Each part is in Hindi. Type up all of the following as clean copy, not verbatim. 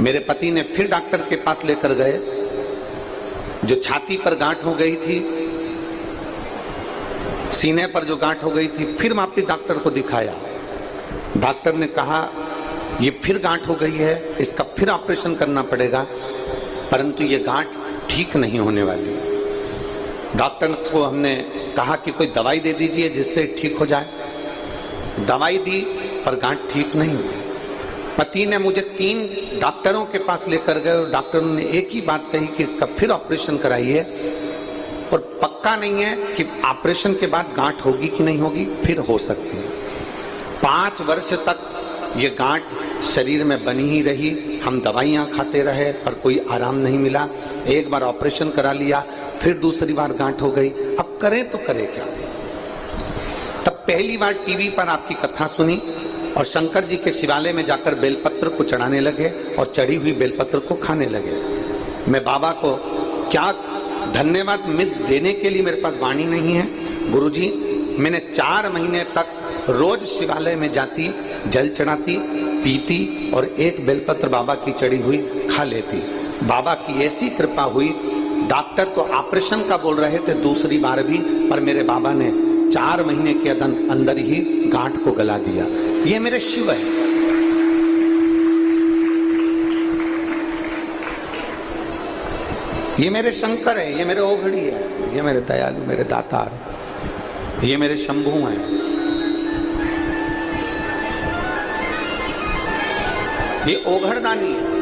मेरे पति ने फिर डॉक्टर के पास लेकर गए। जो छाती पर गांठ हो गई थी, सीने पर जो गांठ हो गई थी, फिर वापिस डॉक्टर को दिखाया। डॉक्टर ने कहा ये फिर गांठ हो गई है, इसका फिर ऑपरेशन करना पड़ेगा, परंतु ये गांठ ठीक नहीं होने वाली। डॉक्टर को हमने कहा कि कोई दवाई दे दीजिए जिससे ठीक हो जाए। दवाई दी पर गांठ ठीक नहीं हुई। पति ने मुझे 3 डॉक्टरों के पास लेकर गए और डॉक्टरों ने एक ही बात कही कि इसका फिर ऑपरेशन कराइए, और पक्का नहीं है कि ऑपरेशन के बाद गांठ होगी कि नहीं होगी, फिर हो सकती है। 5 वर्ष तक ये गांठ शरीर में बनी ही रही। हम दवाइयां खाते रहे पर कोई आराम नहीं मिला। एक बार ऑपरेशन करा लिया, फिर दूसरी बार गांठ हो गई। अब करें तो करें क्या। तब पहली बार टीवी पर आपकी कथा सुनी और शंकर जी के शिवालय में जाकर बेलपत्र को चढ़ाने लगे और चढ़ी हुई बेलपत्र को खाने लगे। मैं बाबा को क्या धन्यवाद देने के लिए मेरे पास वाणी नहीं है। गुरुजी, मैंने 4 महीने तक रोज शिवालय में जाती, जल चढ़ाती, पीती और एक बेलपत्र बाबा की चढ़ी हुई खा लेती। बाबा की ऐसी कृपा हुई, डॉक्टर तो ऑपरेशन का बोल रहे थे दूसरी बार भी, पर मेरे बाबा ने 4 महीने के अंदर ही गांठ को गला दिया। ये मेरे शिव है। ये मेरे शंकर है, ये मेरे ओघड़ी है, ये मेरे दयालु, मेरे दातार, ये मेरे शंभू हैं, ये ओघड़दानी है।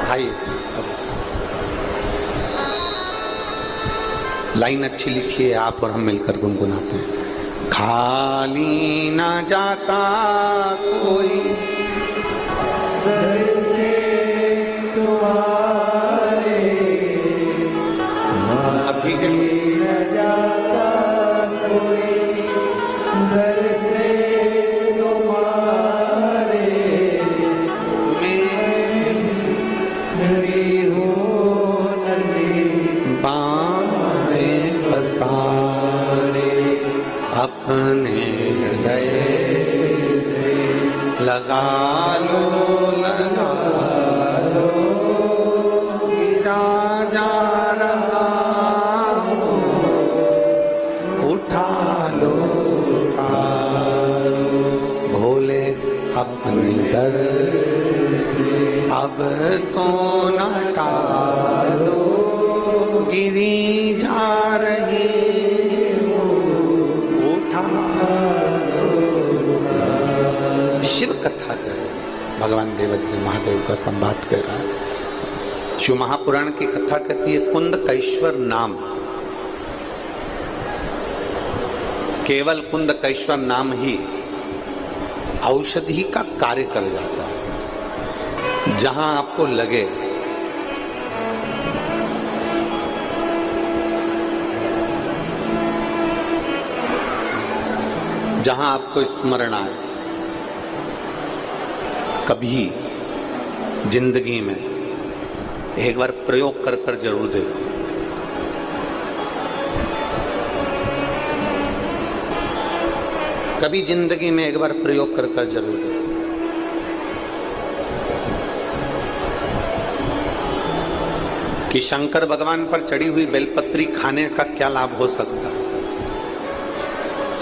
भाई लाइन अच्छी लिखी है, आप और हम मिलकर गुनगुनाते हैं। खाली ना जाता कोई दर से तुम्हारे, खाली ना जाता कोई दर से तुम्हारे, मेरी हो नन्ही बाहें पसारे, अपने हृदय से लगा लो, लगा लो, गिरा जा रहा हूँ, उठा लो, उठा लो, भोले अपने दर से अब तो न टालो, गिरी जा रही शिव कथा कर रहे हैं। भगवान देवज्ञ महादेव का संवाद कर रहा है। शिव महापुराण की कथा कहती है कुंदकेश्वर नाम, केवल कुंदकेश्वर नाम ही औषधि का कार्य कर जाता है। जहां आपको लगे जहां आपको स्मरण आए, कभी जिंदगी में एक बार प्रयोग कर कर जरूर देखो। कभी जिंदगी में एक बार प्रयोग कर कर जरूर देखो। कि शंकर भगवान पर चढ़ी हुई बेलपत्री खाने का क्या लाभ हो सकता है,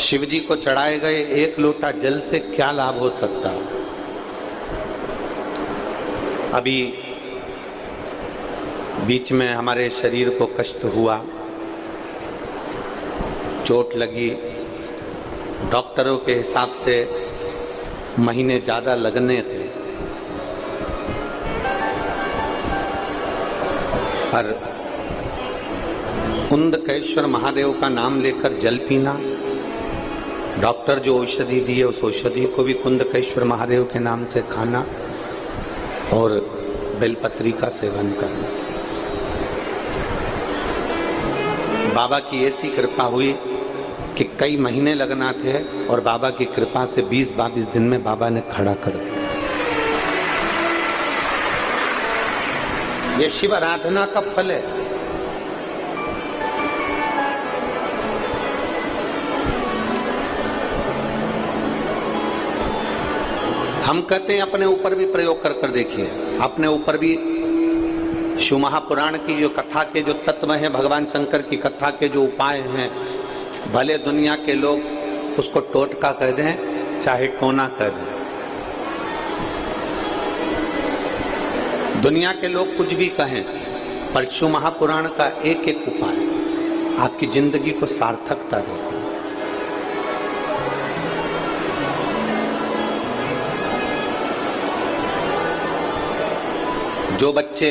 शिव जी को चढ़ाए गए 1 लोटा जल से क्या लाभ हो सकता है। अभी बीच में हमारे शरीर को कष्ट हुआ, चोट लगी, डॉक्टरों के हिसाब से महीने ज्यादा लगने थे, पर कुंदकेश्वर महादेव का नाम लेकर जल पीना, डॉक्टर जो औषधि दी है उस औषधि को भी कुंदकेश्वर महादेव के नाम से खाना और बेलपत्री का सेवन करना। बाबा की ऐसी कृपा हुई कि कई महीने लगना थे और बाबा की कृपा से 20-22 दिन में बाबा ने खड़ा कर दिया। ये शिव आराधना का फल है। हम कहते हैं अपने ऊपर भी प्रयोग कर कर देखिए, अपने ऊपर भी शिव महापुराण की जो कथा के जो तत्व हैं, भगवान शंकर की कथा के जो उपाय हैं, भले दुनिया के लोग उसको टोटका कह दें चाहे टोना कह दें, दुनिया के लोग कुछ भी कहें, पर शिव महापुराण का एक एक उपाय आपकी जिंदगी को सार्थकता देगा। जो बच्चे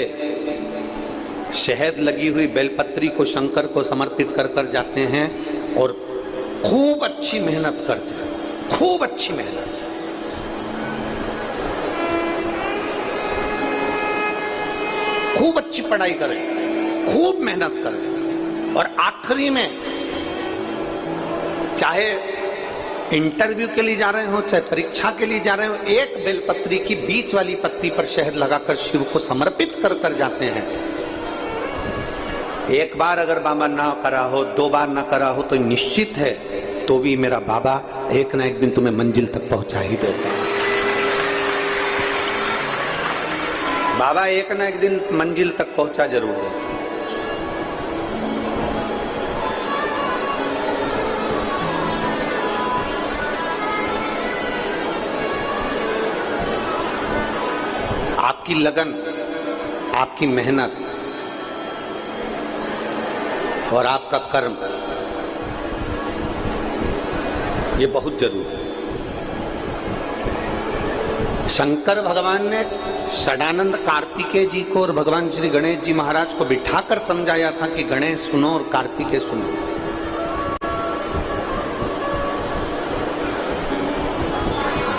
शहद लगी हुई बेलपत्री को शंकर को समर्पित कर कर जाते हैं और खूब अच्छी मेहनत करते हैं, खूब अच्छी मेहनत, खूब अच्छी पढ़ाई करें, खूब मेहनत करें और आखिरी में चाहे इंटरव्यू के लिए जा रहे हो चाहे परीक्षा के लिए जा रहे हो, एक बेलपत्री की बीच वाली पत्ती पर शहद लगाकर शिव को समर्पित कर कर जाते हैं। एक बार अगर बाबा ना करा हो, 2 बार ना करा हो, तो निश्चित है तो भी मेरा बाबा एक ना एक दिन तुम्हें मंजिल तक पहुंचा ही देता है। बाबा एक ना एक दिन मंजिल तक पहुंचा जरूर देगा। आपकी लगन, आपकी मेहनत और आपका कर्म, ये बहुत जरूरी है। शंकर भगवान ने षडानंद कार्तिकेय जी को और भगवान श्री गणेश जी महाराज को बिठाकर समझाया था कि गणेश सुनो और कार्तिकेय सुनो।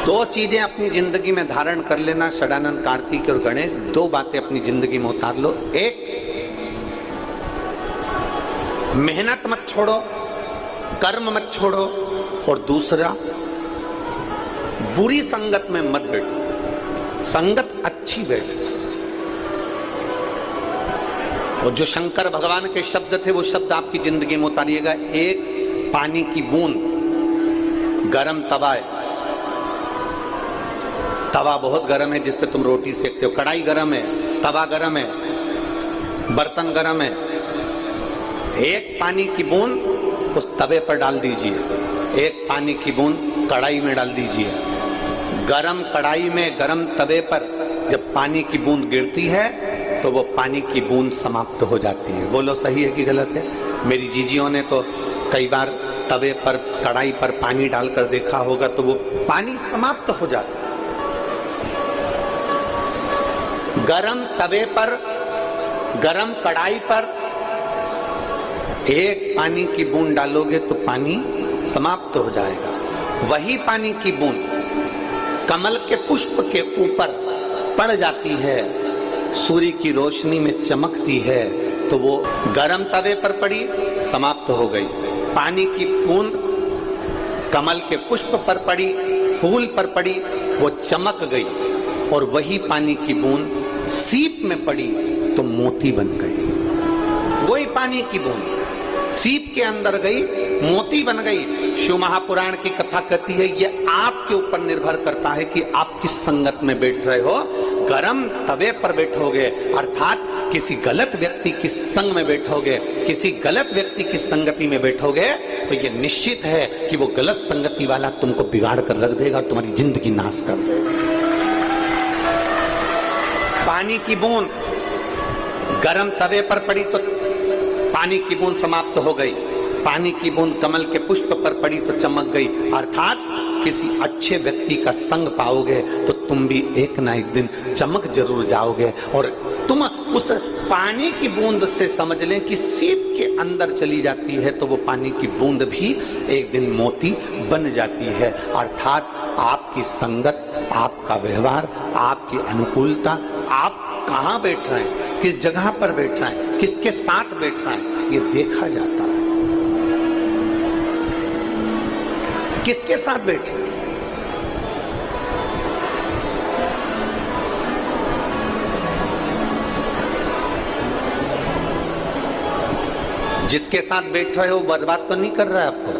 दो चीजें अपनी जिंदगी में धारण कर लेना, षडानंद कार्तिकेय और गणेश, 2 बातें अपनी जिंदगी में उतार लो। एक, मेहनत मत छोड़ो, कर्म मत छोड़ो, और दूसरा, बुरी संगत में मत बैठो, संगत अच्छी बैठो। और जो शंकर भगवान के शब्द थे वो शब्द आपकी जिंदगी में उतारिएगा। एक, पानी की बूंद, गरम तवा है, तवा बहुत गरम है जिस पे तुम रोटी सेकते हो, कढ़ाई गरम है, तवा गरम है, बर्तन गरम है। एक पानी की बूंद उस तवे पर डाल दीजिए, एक पानी की बूंद कढ़ाई में डाल दीजिए। गरम कढ़ाई में, गरम तवे पर जब पानी की बूंद गिरती है तो वो पानी की बूंद समाप्त हो जाती है। बोलो सही है कि गलत है? मेरी जीजियों ने तो कई बार तवे पर, कढ़ाई पर पानी डालकर देखा होगा तो वो पानी समाप्त हो जाता है। गरम तवे पर, गरम कढ़ाई पर एक पानी की बूंद डालोगे तो पानी समाप्त हो जाएगा। वही पानी की बूंद कमल के पुष्प के ऊपर पड़ जाती है, सूर्य की रोशनी में चमकती है, तो वो गरम तवे पर पड़ी, समाप्त हो गई। पानी की बूंद कमल के पुष्प पर पड़ी, फूल पर पड़ी, वो चमक गई। और वही पानी की बूंद सीप में पड़ी तो मोती बन गई। वही पानी की बूंद सीप के अंदर गई, मोती बन गई। शिव महापुराण की कथा कहती है ये आपके ऊपर निर्भर करता है कि आप किस संगत में बैठ रहे हो। गरम तवे पर बैठोगे, अर्थात किसी गलत व्यक्ति की संग में बैठोगे, किसी गलत व्यक्ति की संगति में बैठोगे, तो ये निश्चित है कि वो गलत संगति वाला तुमको बिगाड़ कर रख देगा, तुम्हारी जिंदगी नाश कर देगा। पानी की बूंद गरम तवे पर पड़ी तो पानी की बूंद समाप्त हो गई, पानी की बूंद कमल के पुष्प पर पड़ी तो चमक गई। अर्थात किसी अच्छे व्यक्ति का संग पाओगे तो तुम भी एक ना एक दिन चमक जरूर जाओगे। और तुम उस पानी की बूंद से समझ लें कि सीप के अंदर चली जाती है तो वो पानी की बूंद भी एक दिन मोती बन जाती है। अर्थात आपकी संगत, आपका व्यवहार, आपकी अनुकूलता, आप कहाँ बैठ रहे हैं, किस जगह पर बैठ रहे हैं, किसके साथ बैठ रहे हैं, ये देखा जाता है। किसके साथ बैठे, जिसके साथ बैठ रहे हो बर्बाद तो नहीं कर रहा है आपको।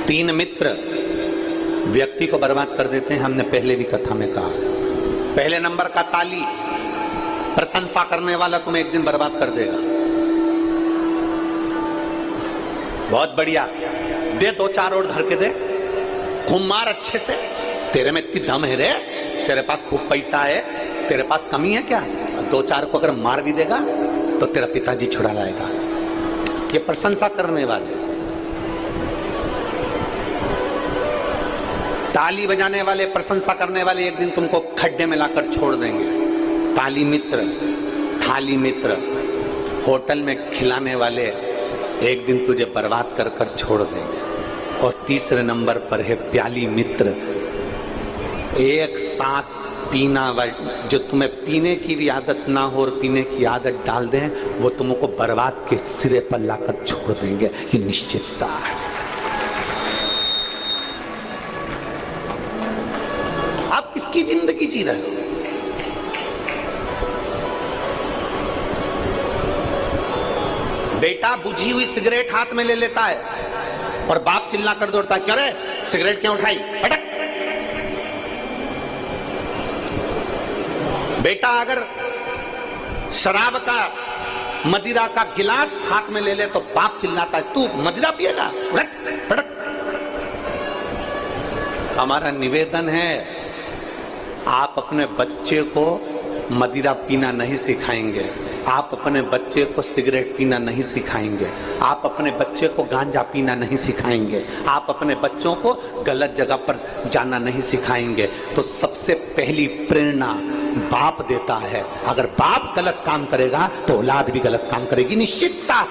3 मित्र व्यक्ति को बर्बाद कर देते हैं। हमने पहले भी कथा में कहा, पहले नंबर का ताली, प्रशंसा करने वाला तुम्हें एक दिन बर्बाद कर देगा। बहुत बढ़िया, दे 2-4 और धर के दे, खूब मार अच्छे से, तेरे में इतनी दम है रे, तेरे पास खूब पैसा है, तेरे पास कमी है क्या? 2-4 को अगर मार भी देगा तो तेरा पिताजी छुड़ा लाएगा। ये प्रशंसा करने वाले, ताली बजाने वाले, प्रशंसा करने वाले एक दिन तुमको खड्डे में लाकर छोड़ देंगे। ताली मित्र, थाली मित्र, होटल में खिलाने वाले एक दिन तुझे बर्बाद कर कर छोड़ देंगे। और तीसरे नंबर पर है प्याली मित्र, एक साथ पीना, जो तुम्हें पीने की भी आदत ना हो और पीने की आदत डाल दें, वो तुमको बर्बाद के सिरे पर लाकर छोड़ देंगे। ये निश्चितता है। आप किसकी जिंदगी जी रहे हो? बेटा बुझी हुई सिगरेट हाथ में ले लेता है और बाप चिल्ला कर दौड़ता है, क्या रे सिगरेट क्यों उठाई, पटक। बेटा अगर शराब का, मदिरा का गिलास हाथ में ले ले तो बाप चिल्लाता है, तू मदिरा पिएगा, पटक पटक। हमारा निवेदन है, आप अपने बच्चे को मदिरा पीना नहीं सिखाएंगे, आप अपने बच्चे को सिगरेट पीना नहीं सिखाएंगे, आप अपने बच्चे को गांजा पीना नहीं सिखाएंगे, आप अपने बच्चों को गलत जगह पर जाना नहीं सिखाएंगे। तो सबसे पहली प्रेरणा बाप देता है। अगर बाप गलत काम करेगा तो औलाद भी गलत काम करेगी, निश्चितता।